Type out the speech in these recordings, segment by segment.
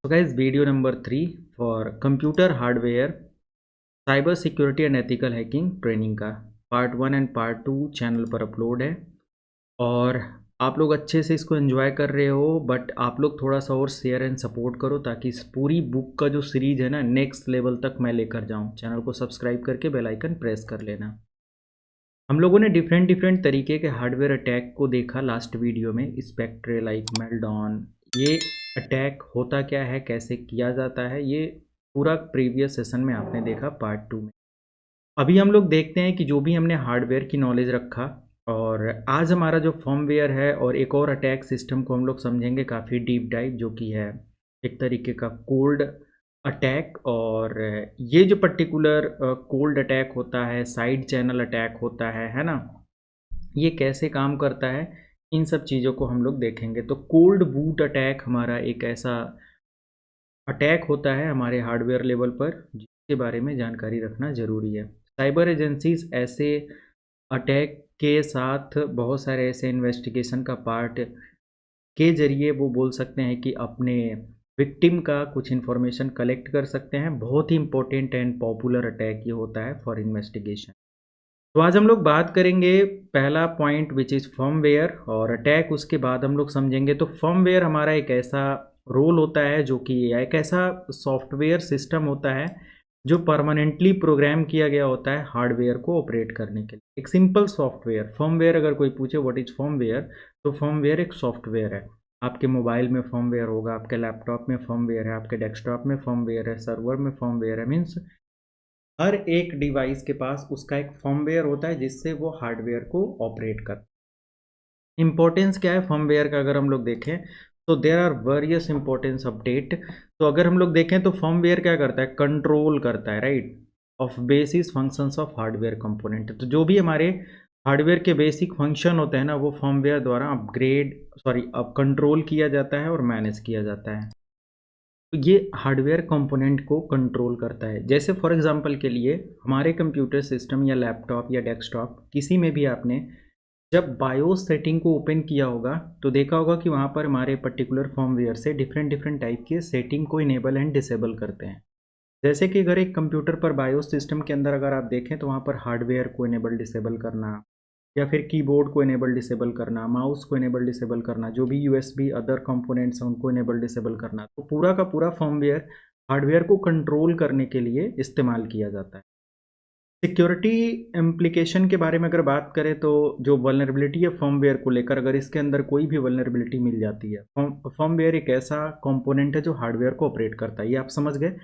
So guys, video number 3 for computer hardware cyber security and ethical hacking training का part 1 and part 2 channel पर upload है। और आप लोग अच्छे से इसको एंजॉय कर रहे हो, बट आप लोग थोड़ा सा और शेयर एंड सपोर्ट करो ताकि इस पूरी बुक का जो सीरीज है ना नेक्स्ट लेवल तक मैं लेकर जाऊं। चैनल को सब्सक्राइब करके बेल आइकन प्रेस कर लेना। हम लोगों ने डिफरेंट डिफरेंट तरीके के हार्डवेयर अटैक को देखा लास्ट वीडियो में, स्पेक्ट्रे लाइक मेल्टडाउन। ये अटैक होता क्या है, कैसे किया जाता है, ये पूरा प्रीवियस सेशन में आपने देखा पार्ट 2 में। अभी हम लोग देखते हैं कि जो भी हमने हार्डवेयर की नॉलेज रखा, और आज हमारा जो फर्मवेयर है और एक और अटैक सिस्टम को हम लोग समझेंगे काफ़ी डीप डाइव, जो कि है एक तरीके का कोल्ड अटैक। और ये जो पर्टिकुलर कोल्ड अटैक होता है, साइड चैनल अटैक होता है ना, ये कैसे काम करता है, इन सब चीज़ों को हम लोग देखेंगे। तो कोल्ड बूट अटैक हमारा एक ऐसा अटैक होता है हमारे हार्डवेयर लेवल पर, जिसके बारे में जानकारी रखना ज़रूरी है। साइबर एजेंसीज ऐसे अटैक के साथ बहुत सारे ऐसे इन्वेस्टिगेशन का पार्ट के ज़रिए वो बोल सकते हैं कि अपने विक्टिम का कुछ इन्फॉर्मेशन कलेक्ट कर सकते हैं। बहुत ही इंपॉर्टेंट एंड पॉपुलर अटैक ये होता है फॉर इन्वेस्टिगेशन। तो आज हम लोग बात करेंगे पहला पॉइंट विच इज़ फर्मवेयर और अटैक। उसके बाद हम लोग समझेंगे तो फर्मवेयर हमारा एक ऐसा रोल होता है जो कि एक ऐसा सॉफ्टवेयर सिस्टम होता है जो परमानेंटली प्रोग्राम किया गया होता है हार्डवेयर को ऑपरेट करने के लिए। एक सिंपल सॉफ्टवेयर फर्मवेयर, अगर कोई पूछे व्हाट इज़ फर्मवेयर, तो फर्मवेयर एक सॉफ्टवेयर है। आपके मोबाइल में फर्मवेयर होगा, आपके लैपटॉप में फर्मवेयर है, आपके डेस्कटॉप में फर्मवेयर है, सर्वर में फर्मवेयर है। मीन्स हर एक डिवाइस के पास उसका एक फर्मवेयर होता है जिससे वो हार्डवेयर को ऑपरेट कर। इम्पोर्टेंस क्या है फर्मवेयर का अगर हम लोग देखें तो there are various importance update. तो अगर हम लोग देखें तो फर्मवेयर क्या करता है, कंट्रोल करता है, right, of basis functions of hardware component. तो जो भी हमारे हार्डवेयर के बेसिक फंक्शन होते हैं ना, वो फर्मवेयर द्वारा अब कंट्रोल किया जाता है और मैनेज किया जाता है। तो ये हार्डवेयर कंपोनेंट को कंट्रोल करता है। जैसे फॉर एग्जांपल के लिए हमारे कंप्यूटर सिस्टम या लैपटॉप या डेस्कटॉप किसी में भी आपने जब बायोस सेटिंग को ओपन किया होगा तो देखा होगा कि वहाँ पर हमारे पर्टिकुलर फर्मवेयर से डिफरेंट डिफरेंट टाइप के सेटिंग को इनेबल एंड डिसेबल करते हैं। जैसे कि अगर एक कंप्यूटर पर बायोस सिस्टम के अंदर अगर आप देखें तो वहाँ पर हार्डवेयर को इनेबल डिसेबल करना, या फिर कीबोर्ड को इनेबल डिसेबल करना, माउस को इनेबल डिसेबल करना, जो भी यूएसबी अदर कंपोनेंट्स हैं उनको इनेबल डिसेबल करना, तो पूरा का पूरा फर्मवेयर हार्डवेयर को कंट्रोल करने के लिए इस्तेमाल किया जाता है। सिक्योरिटी इम्प्लीकेशन के बारे में अगर बात करें तो जो वल्नरेबिलिटी है फर्मवेयर को लेकर, अगर इसके अंदर कोई भी वल्नरेबिलिटी मिल जाती है, फर्मवेयर एक ऐसा कंपोनेंट है जो हार्डवेयर को ऑपरेट करता है, ये आप समझ गए।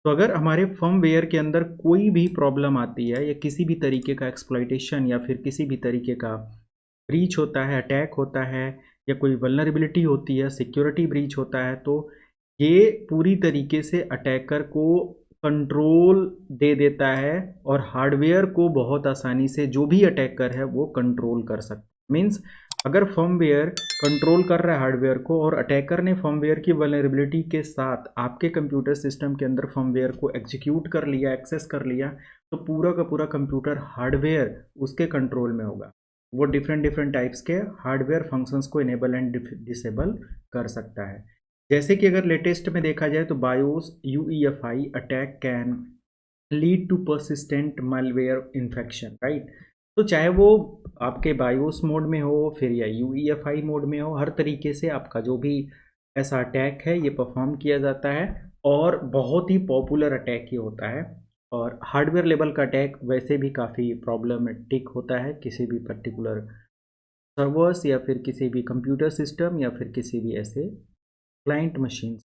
तो अगर हमारे फर्मवेयर के अंदर कोई भी प्रॉब्लम आती है या किसी भी तरीके का एक्सप्लॉइटेशन या फिर किसी भी तरीके का ब्रीच होता है, अटैक होता है, या कोई वल्नरेबिलिटी होती है, सिक्योरिटी ब्रीच होता है, तो ये पूरी तरीके से अटैकर को कंट्रोल दे देता है और हार्डवेयर को बहुत आसानी से जो भी अटैकर है वो कंट्रोल कर सकता है। मीन्स अगर फर्मवेयर कंट्रोल कर रहा है हार्डवेयर को और अटैकर ने फर्मवेयर की वल्नरेबिलिटी के साथ आपके कंप्यूटर सिस्टम के अंदर फर्मवेयर को एग्जीक्यूट कर लिया, एक्सेस कर लिया, तो पूरा का पूरा कंप्यूटर हार्डवेयर उसके कंट्रोल में होगा। वो डिफरेंट डिफरेंट टाइप्स के हार्डवेयर फंक्शंस को इनेबल एंड डिसेबल कर सकता है। जैसे कि अगर लेटेस्ट में देखा जाए तो BIOS UEFI attack can lead to persistent malware infection, right. तो चाहे वो आपके बायोस मोड में हो फिर या यूईएफआई मोड में हो, हर तरीके से आपका जो भी ऐसा अटैक है ये परफॉर्म किया जाता है और बहुत ही पॉपुलर अटैक ये होता है। और हार्डवेयर लेवल का अटैक वैसे भी काफ़ी प्रॉब्लमेटिक होता है किसी भी पर्टिकुलर सर्वर्स या फिर किसी भी कंप्यूटर सिस्टम या फिर किसी भी ऐसे client machine.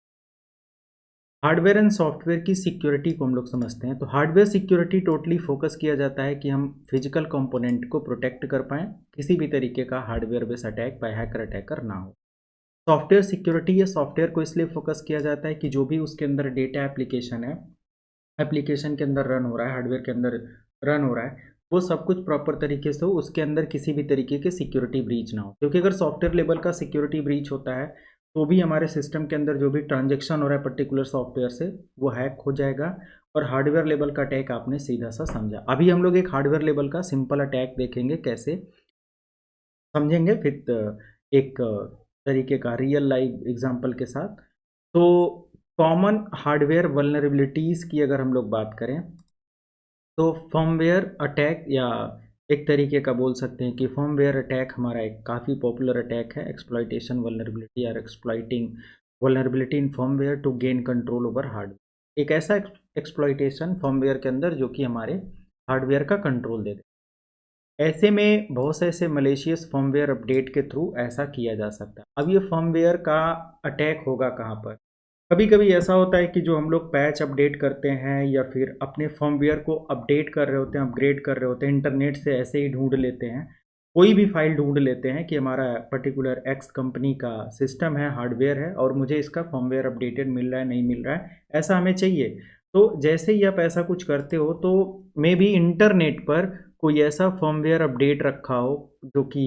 Hardware and software की सिक्योरिटी को हम लोग समझते हैं। तो हार्डवेयर सिक्योरिटी टोटली फोकस किया जाता है कि हम फिजिकल कंपोनेंट को प्रोटेक्ट कर पाएँ, किसी भी तरीके का hardware base attack by hacker attacker ना हो। सॉफ्टवेयर सिक्योरिटी या सॉफ्टवेयर को इसलिए फोकस किया जाता है कि जो भी उसके अंदर डेटा एप्लीकेशन है, एप्लीकेशन के अंदर रन हो रहा है, हार्डवेयर के अंदर रन हो रहा है, वो सब कुछ प्रॉपर तरीके से हो, उसके अंदर किसी भी तरीके के सिक्योरिटी ब्रीच ना हो। क्योंकि अगर सॉफ्टवेयर लेवल का सिक्योरिटी ब्रीच होता है तो भी हमारे सिस्टम के अंदर जो भी ट्रांजेक्शन हो रहा है पर्टिकुलर सॉफ्टवेयर से वो हैक हो जाएगा और हार्डवेयर लेवल का अटैक आपने सीधा सा समझा। अभी हम लोग एक हार्डवेयर लेवल का सिंपल अटैक देखेंगे, कैसे समझेंगे फिर एक तरीके का रियल लाइव एग्जांपल के साथ। तो कॉमन हार्डवेयर वल्नरेबिलिटीज़ की अगर हम लोग बात करें तो फर्मवेयर अटैक, या एक तरीके का बोल सकते हैं कि फर्मवेयर अटैक हमारा एक काफ़ी पॉपुलर अटैक है। एक्सप्लॉइटेशन वल्नरेबिलिटी और exploiting vulnerability in firmware to gain control over hardware. एक ऐसा एक्सप्लॉइटेशन फर्मवेयर के अंदर जो कि हमारे हार्डवेयर का कंट्रोल दे दे। ऐसे में बहुत से ऐसे मलेशियस फर्मवेयर अपडेट के थ्रू ऐसा किया जा सकता है। अब ये फर्मवेयर का अटैक होगा कहाँ पर? कभी कभी ऐसा होता है कि जो हम लोग पैच अपडेट करते हैं या फिर अपने फर्मवेयर को अपडेट कर रहे होते हैं, अपग्रेड कर रहे होते हैं, इंटरनेट से ऐसे ही ढूंढ लेते हैं, कोई भी फाइल ढूंढ लेते हैं कि हमारा पर्टिकुलर एक्स कंपनी का सिस्टम है, हार्डवेयर है, और मुझे इसका फर्मवेयर अपडेटेड मिल रहा है, नहीं मिल रहा है, ऐसा हमें चाहिए। तो जैसे ही आप ऐसा कुछ करते हो तो मे बी इंटरनेट पर कोई ऐसा फर्मवेयर अपडेट रखा हो जो कि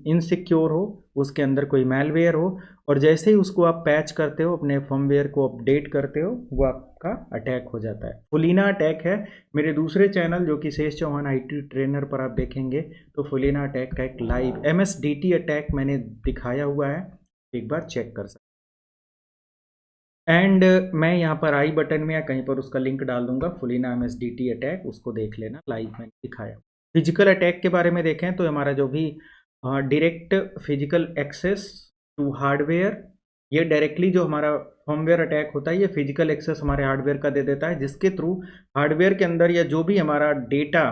इनसिक्योर हो, उसके अंदर कोई मैलवेयर हो, और जैसे ही उसको आप पैच करते हो, अपने फर्मवेयर को अपडेट करते हो, वो आपका अटैक हो जाता है। फुलीना अटैक है। मेरे दूसरे चैनल जो कि शेष चौहान IT ट्रेनर पर आप देखेंगे तो फुलीना अटैक का एक लाइव MSDT अटैक मैंने दिखाया हुआ है, एक बार चेक कर सकते। एंड मैं यहाँ पर आई बटन में या कहीं पर उसका लिंक डाल दूंगा, फुलीना MSDT अटैक, उसको देख लेना, लाइव मैंने दिखाया। फिजिकल अटैक के बारे में देखें तो हमारा जो भी direct physical access to hardware, ये डायरेक्टली जो हमारा फर्मवेयर अटैक होता है, ये फिजिकल एक्सेस हमारे हार्डवेयर का दे देता है, जिसके थ्रू हार्डवेयर के अंदर या जो भी हमारा डेटा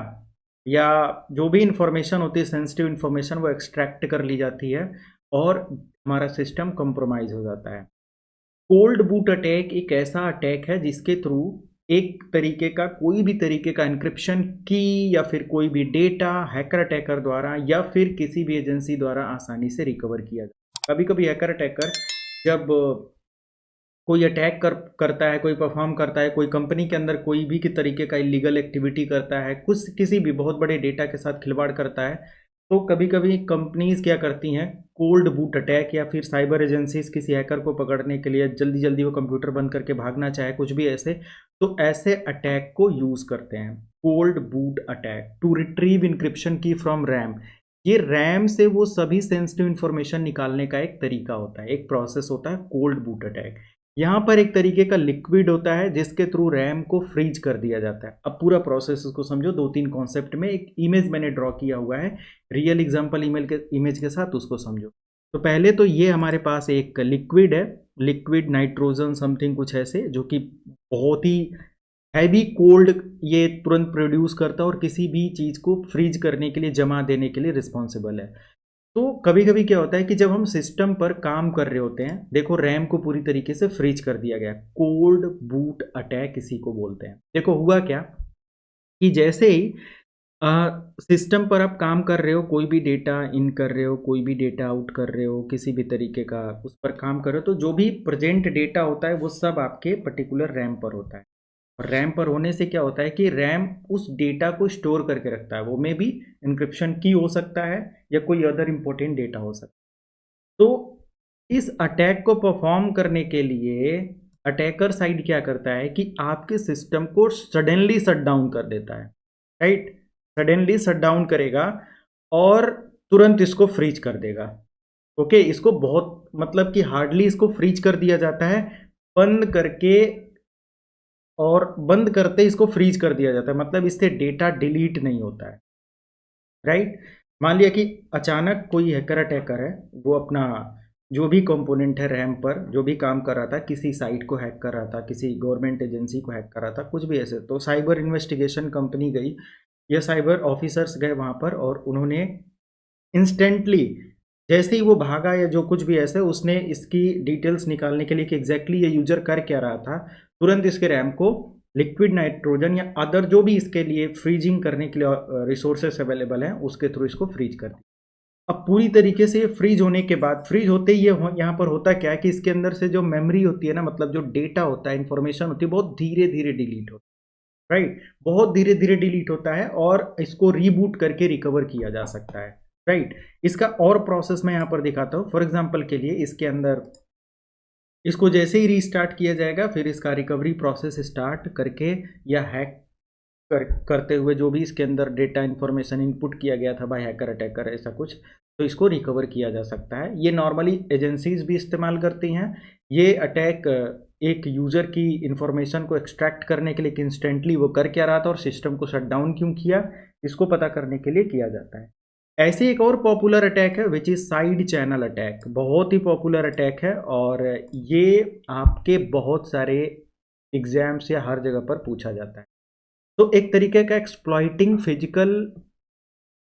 या जो भी इंफॉर्मेशन होती है, सेंसिटिव इंफॉर्मेशन, वो एक्सट्रैक्ट कर ली जाती है और हमारा सिस्टम कंप्रोमाइज हो जाता है। कोल्ड बूट अटैक एक ऐसा अटैक है जिसके थ्रू एक तरीके का, कोई भी तरीके का इंक्रिप्शन की या फिर कोई भी डेटा हैकर अटैकर द्वारा या फिर किसी भी एजेंसी द्वारा आसानी से रिकवर किया जाए। कभी कभी हैकर अटैकर जब कोई अटैक करता है, कोई परफॉर्म करता है, कोई कंपनी के अंदर कोई भी की तरीके का इलीगल एक्टिविटी करता है, कुछ किसी भी बहुत बड़े डेटा के साथ खिलवाड़ करता है, तो कभी कभी कंपनीज क्या करती हैं, कोल्ड बूट अटैक या फिर साइबर एजेंसीज किसी हैकर को पकड़ने के लिए जल्दी जल्दी वो कंप्यूटर बंद करके भागना चाहे, कुछ भी ऐसे, तो ऐसे अटैक को यूज करते हैं, cold boot attack, to retrieve encryption key from RAM. ये रैम से वो सभी सेंसिटिव इंफॉर्मेशन निकालने का एक तरीका होता है, एक प्रोसेस होता है कोल्ड बूट अटैक। यहाँ पर एक तरीके का लिक्विड होता है जिसके थ्रू रैम को फ्रीज कर दिया जाता है। अब पूरा प्रोसेस को समझो, 2-3 कॉन्सेप्ट में, एक इमेज मैंने ड्रॉ किया हुआ है रियल एग्जांपल इमेज के साथ, उसको समझो। तो पहले तो ये हमारे पास एक लिक्विड है, लिक्विड नाइट्रोजन समथिंग कुछ ऐसे, जो कि बहुत ही हैवी कोल्ड ये तुरंत प्रोड्यूस करता है और किसी भी चीज़ को फ्रीज करने के लिए, जमा देने के लिए रिस्पॉन्सिबल है। तो कभी कभी क्या होता है कि जब हम सिस्टम पर काम कर रहे होते हैं, देखो रैम को पूरी तरीके से फ्रीज कर दिया गया, कोल्ड बूट अटैक इसी को बोलते हैं। देखो हुआ क्या कि जैसे ही सिस्टम पर आप काम कर रहे हो, कोई भी डेटा इन कर रहे हो, कोई भी डेटा आउट कर रहे हो, किसी भी तरीके का उस पर काम कर रहे हो, तो जो भी प्रेजेंट डेटा होता है वो सब आपके पर्टिकुलर रैम पर होता है। और रैम पर होने से क्या होता है कि रैम उस डेटा को स्टोर करके रखता है, वो में भी इंक्रिप्शन की हो सकता है या कोई अदर इंपॉर्टेंट डेटा हो सकता है। तो इस अटैक को परफॉर्म करने के लिए अटैकर साइड क्या करता है कि आपके सिस्टम को सडनली शट डाउन कर देता है, राइट? सडनली शट डाउन करेगा और तुरंत इसको फ्रीज कर देगा। ओके, इसको बहुत, मतलब कि हार्डली इसको फ्रीज कर दिया जाता है, बंद करके, और बंद करते इसको फ्रीज कर दिया जाता है, मतलब इससे डेटा डिलीट नहीं होता है, राइट? मान लिया कि अचानक कोई हैकर अटैकर है, वो अपना जो भी कंपोनेंट है रैम पर जो भी काम कर रहा था, किसी साइट को हैक कर रहा था, किसी गवर्नमेंट एजेंसी को हैक कर रहा था, कुछ भी ऐसे, तो साइबर इन्वेस्टिगेशन कंपनी गई या साइबर ऑफिसर्स गए वहाँ पर और उन्होंने इंस्टेंटली, जैसे ही वो भागा या जो कुछ भी ऐसे, उसने इसकी डिटेल्स निकालने के लिए कि एग्जैक्टली ये यूजर कर क्या रहा था, तुरंत इसके रैम को लिक्विड नाइट्रोजन या अदर जो भी इसके लिए फ्रीजिंग करने के लिए रिसोर्सेस अवेलेबल हैं, उसके थ्रू इसको फ्रीज कर दिया। अब पूरी तरीके से फ्रीज होने के बाद, फ्रीज होते ही ये यहाँ पर होता क्या है कि इसके अंदर से जो मेमोरी होती है ना, मतलब जो डेटा होता है, इंफॉर्मेशन होती है, बहुत धीरे धीरे डिलीट होता है, राइट? बहुत धीरे धीरे डिलीट होता है और इसको रीबूट करके रिकवर किया जा सकता है, राइट? इसका और प्रोसेस मैं यहाँ पर दिखाता हूँ। फॉर एग्जाम्पल के लिए इसके अंदर इसको जैसे ही रीस्टार्ट किया जाएगा, फिर इसका रिकवरी प्रोसेस स्टार्ट करके या हैक करते हुए जो भी इसके अंदर डेटा इन्फॉर्मेशन इनपुट किया गया था बाय हैकर अटैकर, ऐसा कुछ, तो इसको रिकवर किया जा सकता है। ये नॉर्मली एजेंसीज भी इस्तेमाल करती हैं। ये अटैक एक यूज़र की इंफॉर्मेशन को एक्सट्रैक्ट करने के लिए कि इंस्टेंटली वो कर क्या रहा था और सिस्टम को शट डाउन क्यों किया, इसको पता करने के लिए किया जाता है। ऐसे एक और पॉपुलर अटैक है which is side channel attack. बहुत ही पॉपुलर अटैक है और ये आपके बहुत सारे एग्जाम्स या हर जगह पर पूछा जाता है। तो एक तरीके का एक्सप्लॉइटिंग फिजिकल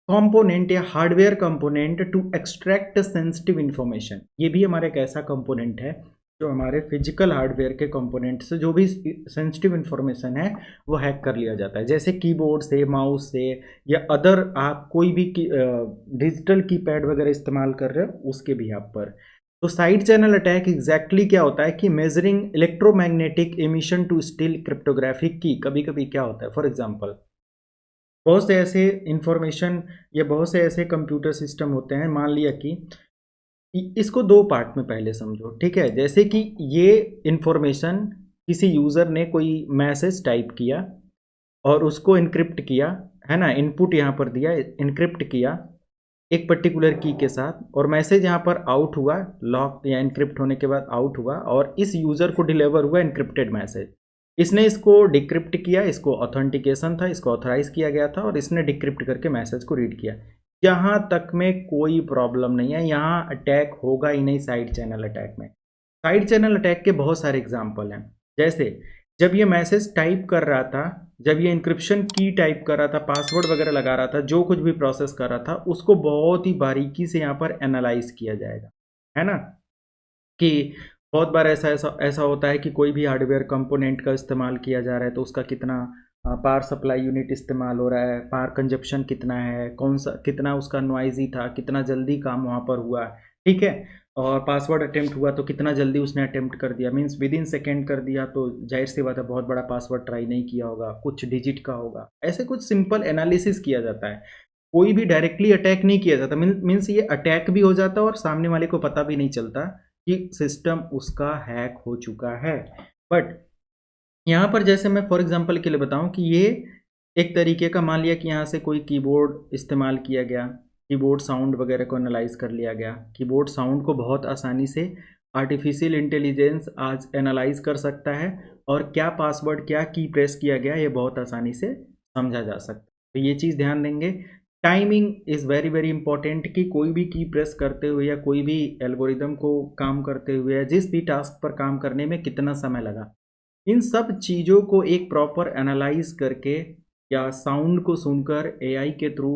कंपोनेंट या hardware component to extract sensitive information, ये भी हमारा एक ऐसा कंपोनेंट है जो हमारे फिजिकल हार्डवेयर के कंपोनेंट से जो भी सेंसिटिव इंफॉर्मेशन है वो हैक कर लिया जाता है। जैसे कीबोर्ड से, माउस से या अदर आप कोई भी डिजिटल कीपैड वगैरह इस्तेमाल कर रहे हो उसके भी आप पर। तो साइड चैनल अटैक एग्जैक्टली क्या होता है कि measuring electromagnetic emission to steal cryptographic key. कभी कभी क्या होता है, फॉर एग्जाम्पल बहुत से ऐसे इंफॉर्मेशन या बहुत से ऐसे कंप्यूटर सिस्टम होते हैं, मान लिया कि इसको दो पार्ट में पहले समझो, ठीक है। जैसे कि ये इंफॉर्मेशन किसी यूज़र ने कोई मैसेज टाइप किया और उसको इनक्रिप्ट किया, है ना, इनपुट यहाँ पर दिया, इनक्रिप्ट किया एक पर्टिकुलर की के साथ, और मैसेज यहाँ पर आउट हुआ, लॉक या इनक्रिप्ट होने के बाद आउट हुआ, और इस यूज़र को डिलीवर हुआ इनक्रिप्टेड मैसेज। इसने इसको डिक्रिप्ट किया, इसको ऑथेंटिकेशन था, इसको ऑथराइज किया गया था, और इसने डिक्रिप्ट करके मैसेज को रीड किया। यहाँ तक में कोई प्रॉब्लम नहीं है, यहाँ अटैक होगा ही नहीं साइड चैनल अटैक में। साइड चैनल अटैक के बहुत सारे एग्जाम्पल हैं। जैसे जब ये मैसेज टाइप कर रहा था, जब ये इंक्रिप्शन की टाइप कर रहा था, पासवर्ड वगैरह लगा रहा था, जो कुछ भी प्रोसेस कर रहा था उसको बहुत ही बारीकी से यहाँ पर एनालाइज किया जाएगा, है ना। कि बहुत बार ऐसा ऐसा ऐसा होता है कि कोई भी हार्डवेयर कंपोनेंट का इस्तेमाल किया जा रहा है तो उसका कितना पावर सप्लाई यूनिट इस्तेमाल हो रहा है, पावर कंजप्शन कितना है, कौन सा कितना उसका नॉइजी था, कितना जल्दी काम वहाँ पर हुआ, ठीक है। और पासवर्ड अटेम्प्ट हुआ तो कितना जल्दी उसने अटेम्प्ट कर दिया, मीन्स विद इन सेकेंड कर दिया, तो जाहिर सी बात है बहुत बड़ा पासवर्ड ट्राई नहीं किया होगा, कुछ डिजिट का होगा। ऐसे कुछ सिंपल एनालिसिस किया जाता है। कोई भी डायरेक्टली अटैक नहीं किया जाता, मीन्स ये अटैक भी हो जाता है और सामने वाले को पता भी नहीं चलता कि सिस्टम उसका हैक हो चुका है। बट यहाँ पर जैसे मैं फॉर एग्जांपल के लिए बताऊं कि ये एक तरीके का, मान लिया कि यहाँ से कोई कीबोर्ड इस्तेमाल किया गया, कीबोर्ड साउंड वगैरह को एनालाइज कर लिया गया। कीबोर्ड साउंड को बहुत आसानी से आर्टिफिशियल इंटेलिजेंस आज एनालाइज कर सकता है, और क्या पासवर्ड, क्या की प्रेस किया गया, ये बहुत आसानी से समझा जा सकता है। तो ये चीज़ ध्यान देंगे। Timing is very very important, कि कोई भी की प्रेस करते हुए या कोई भी एल्गोरिदम को काम करते हुए या जिस भी टास्क पर काम करने में कितना समय लगा, इन सब चीज़ों को एक प्रॉपर एनालाइज करके या साउंड को सुनकर एआई के थ्रू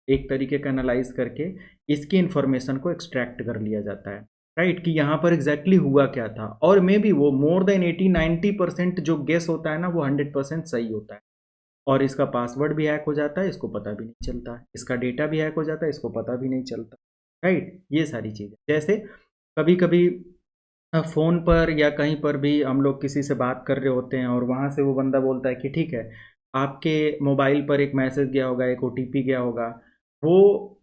एक तरीके का एनालाइज करके इसकी इंफॉर्मेशन को एक्सट्रैक्ट कर लिया जाता है, राइट। कि यहाँ पर एग्जैक्टली हुआ क्या था, और मे बी वो मोर देन 80-90% जो गेस होता है ना, वो 100% सही होता है। और इसका पासवर्ड भी हैक हो जाता है, इसको पता भी नहीं चलता है, इसका डेटा भी हैक हो जाता है, इसको पता भी नहीं चलता, राइट। ये सारी चीज़ें, जैसे कभी कभी फ़ोन पर या कहीं पर भी हम लोग किसी से बात कर रहे होते हैं और वहाँ से वो बंदा बोलता है कि ठीक है, आपके मोबाइल पर एक मैसेज गया होगा, एक ओटीपी गया होगा। वो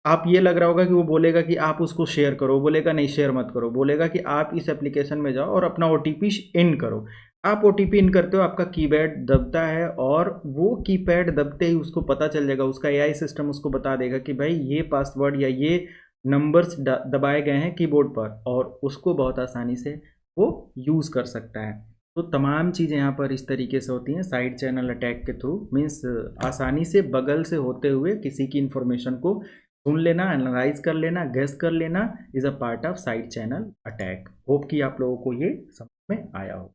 आप ये लग रहा होगा कि वो बोलेगा कि आप उसको शेयर करो, वो बोलेगा नहीं शेयर मत करो, बोलेगा कि आप इस एप्लीकेशन में जाओ और अपना ओटीपी इन करो। आप ओटीपी इन करते हो, आपका कीपैड दबता है, और वो कीपैड दबते ही उसको पता चल जाएगा, उसका एआई सिस्टम उसको बता देगा कि भाई ये पासवर्ड या ये नंबर्स दबाए गए हैं कीबोर्ड पर, और उसको बहुत आसानी से वो यूज़ कर सकता है। तो तमाम चीज़ें यहाँ पर इस तरीके से होती हैं साइड चैनल अटैक के थ्रू, मीन्स आसानी से बगल से होते हुए किसी की इंफॉर्मेशन को सुन लेना, एनालाइज कर लेना, गेस कर लेना, is a part of side channel attack. Hope कि आप लोगों को ये समझ में आया हो।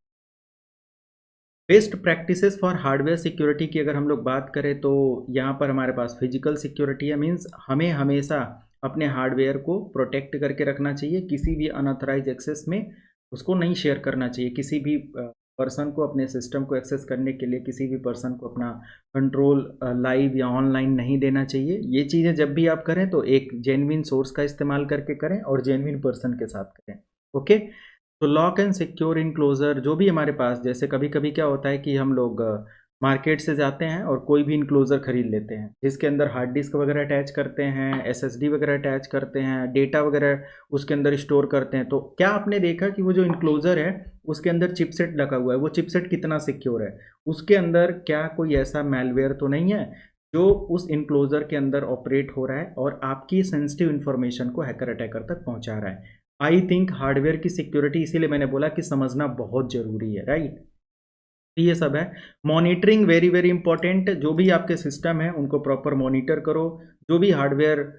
Best practices for hardware security की अगर हम लोग बात करें तो यहाँ पर हमारे पास फिजिकल सिक्योरिटी है, मीन्स हमें हमेशा अपने हार्डवेयर को प्रोटेक्ट करके रखना चाहिए, किसी भी अनऑथराइज एक्सेस में उसको नहीं शेयर करना चाहिए। किसी भी पर्सन को अपने सिस्टम को एक्सेस करने के लिए किसी भी पर्सन को अपना कंट्रोल लाइव या ऑनलाइन नहीं देना चाहिए। ये चीज़ें जब भी आप करें तो एक जेन्युइन सोर्स का इस्तेमाल करके करें और जेन्युइन पर्सन के साथ करें, ओके। तो लॉक एंड सिक्योर इनक्लोजर जो भी हमारे पास, जैसे कभी कभी क्या होता है कि हम लोग मार्केट से जाते हैं और कोई भी इनक्लोजर खरीद लेते हैं जिसके अंदर हार्ड डिस्क वगैरह अटैच करते हैं, एसएसडी वगैरह अटैच करते हैं, डेटा वगैरह उसके अंदर स्टोर करते हैं। तो क्या आपने देखा कि वो जो इनक्लोजर है उसके अंदर चिपसेट लगा हुआ है, वो चिपसेट कितना सिक्योर है, उसके अंदर क्या कोई ऐसा मैलवेयर तो नहीं है जो उस इनक्लोजर के अंदर ऑपरेट हो रहा है और आपकी सेंसिटिव इन्फॉर्मेशन को हैकर अटैकर तक पहुंचा रहा है। आई थिंक हार्डवेयर की सिक्योरिटी, इसीलिए मैंने बोला कि समझना बहुत ज़रूरी है, राइट। तो ये सब है। मॉनिटरिंग वेरी वेरी इंपॉर्टेंट, जो भी आपके सिस्टम है उनको प्रॉपर मॉनिटर करो। जो भी हार्डवेयर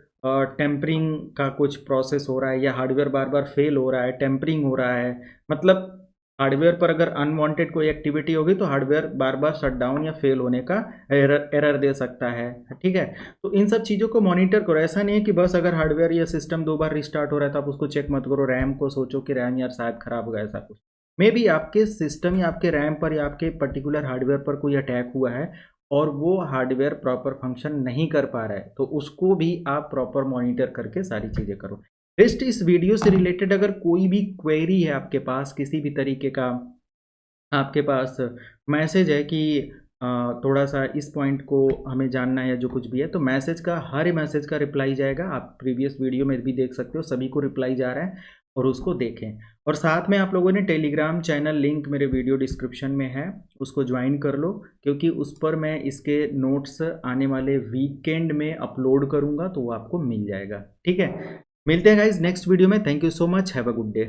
टेम्परिंग का कुछ प्रोसेस हो रहा है या हार्डवेयर बार बार फेल हो रहा है, टेम्परिंग हो रहा है, मतलब हार्डवेयर पर अगर अनवांटेड कोई एक्टिविटी होगी तो हार्डवेयर बार बार शट डाउन या फेल होने का एरर दे सकता है, ठीक है। तो इन सब चीज़ों को मॉनिटर करो। ऐसा नहीं है कि बस अगर हार्डवेयर या सिस्टम 2 बार रिस्टार्ट हो रहा है तो आप उसको चेक मत करो, रैम को सोचो कि रैम यार शायद खराब हो गया, ऐसा कुछ। मे बी आपके सिस्टम या आपके रैम पर या आपके पर्टिकुलर हार्डवेयर पर कोई अटैक हुआ है और वो हार्डवेयर प्रॉपर फंक्शन नहीं कर पा रहा है, तो उसको भी आप प्रॉपर मॉनिटर करके सारी चीज़ें करो। बेस्ट, इस वीडियो से रिलेटेड अगर कोई भी क्वेरी है आपके पास, किसी भी तरीके का आपके पास मैसेज है कि थोड़ा सा इस पॉइंट को हमें जानना है या जो कुछ भी है, तो मैसेज का, हर मैसेज का रिप्लाई जाएगा। आप प्रीवियस वीडियो में भी देख सकते हो, सभी को रिप्लाई जा रहा है, और उसको देखें। और साथ में आप लोगों ने टेलीग्राम चैनल लिंक मेरे वीडियो डिस्क्रिप्शन में है, उसको ज्वाइन कर लो, क्योंकि उस पर मैं इसके नोट्स आने वाले वीकेंड में अपलोड करूँगा, तो वो आपको मिल जाएगा, ठीक है। मिलते हैं गाइज नेक्स्ट वीडियो में। Thank you so much, have a good day.